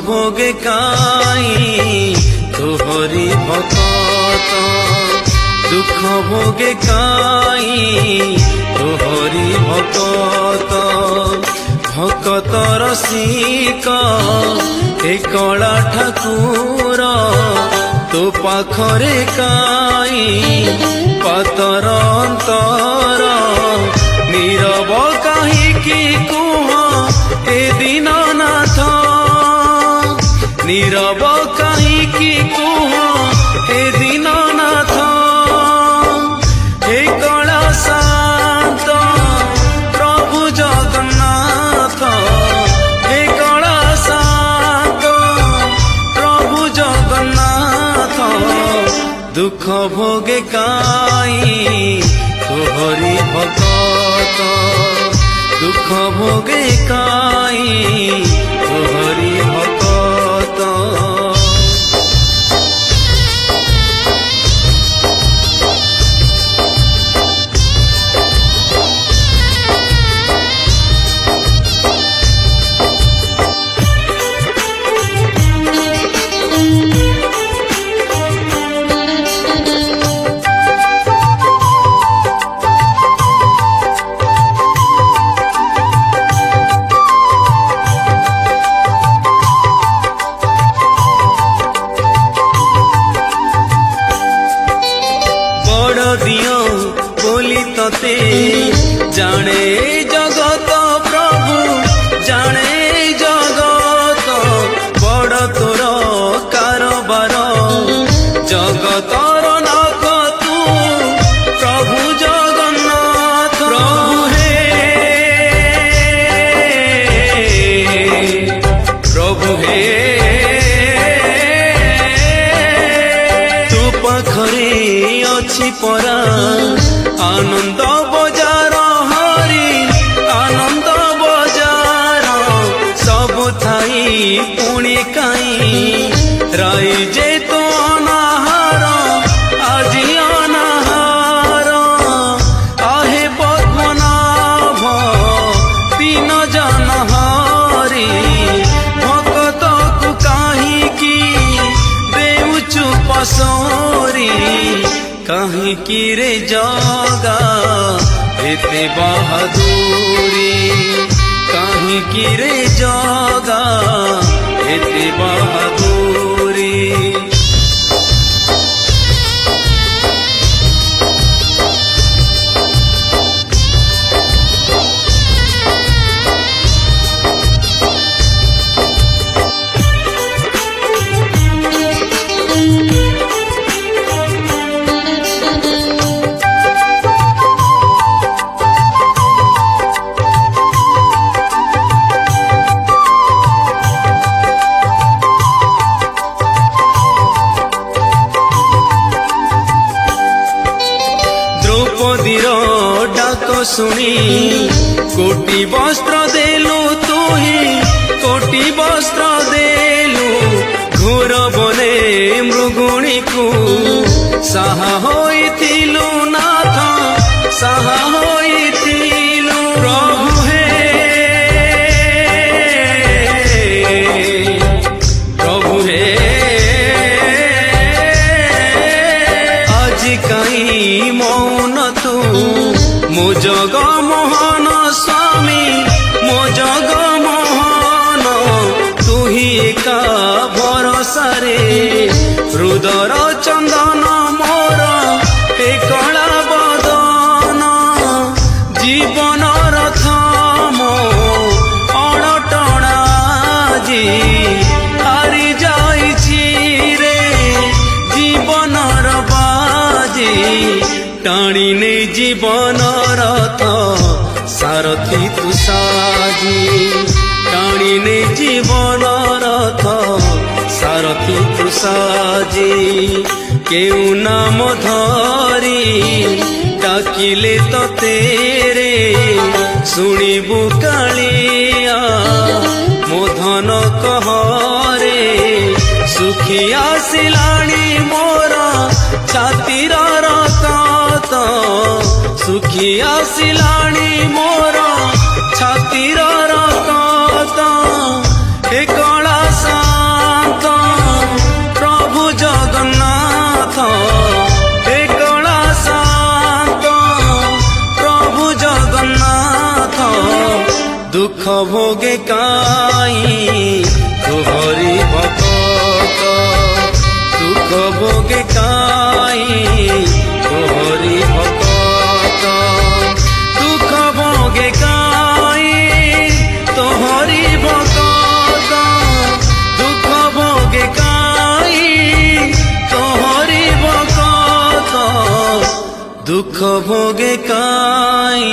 भोगे काई तोहरी भकत दुख भोगे काई तोहरी भकत भकत रसिक ए कला ठाकुर तो पाखरे काई पातर अंतर नीरव काहीकि कुह ए दीननाथ नीरव काहीकि कुह ए दीननाथ हे कला शांत प्रभु जगन्नाथ हे कला शांत प्रभु जगन्नाथ दुख भोगे काई तोहरी भकत दुख भोगे काई तोहरी भकत। दियो बोली तते जाने जगत प्रभु जाने जगत बड़ तोर कारबार जगतर नाथ तू प्रभु जगन्नाथ प्रभु हे तू पाखरे अछि परा आनंद बजार हरि आनंद बजार सब थाई पुणी काई राई जे तो अनाहार আজি अनाहार आहे पद्मनाभ तीन जन हरि भक्त को काहीकि देउचु पसोरी काहीकि रे जगा एते बहादुरी काहीकि रे जगा एते बहादुरी। द्रौपदीर डाक शुणी कोटि वस्त्र देलु तुही कोटि वस्त्र देलु घोर बने मृगुणी को साहा होइथिलु नाथ साहा होइथिलु प्रभु हे प्रभु हे आज काई मौन तू मो जग मोहन स्वामी मो जग मोहन तू ही एका भरोसा रे हृदर चंदन मोर हे कला बदन जीवन रथ मो अणटणा जी हारी जाइछि रे जीवन बाजी टाणी ने जीवन रथ सारथी तू साजी टाणी ने जीवन रथ सारथी तू साजी केउ नाम धरी डाकिले तो तेरे शुणिबु कालिया मो धन कहरे सुखी आसिलाणी मोर छातीर रक्त सुखी आसिलाणी मोर छातीर रक्त हे कला দুঃখ ভোগে কাই তোহরি ভকত দুঃখ ভোগে কাই তোহরি ভকত দুঃখ ভোগে কাই তোহরি ভকত দুঃখ ভোগে কাই তোহরি ভকত দুঃখ ভোগে কাই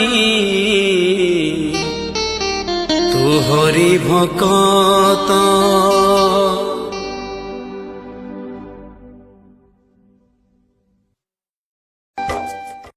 তোহরি ভকত।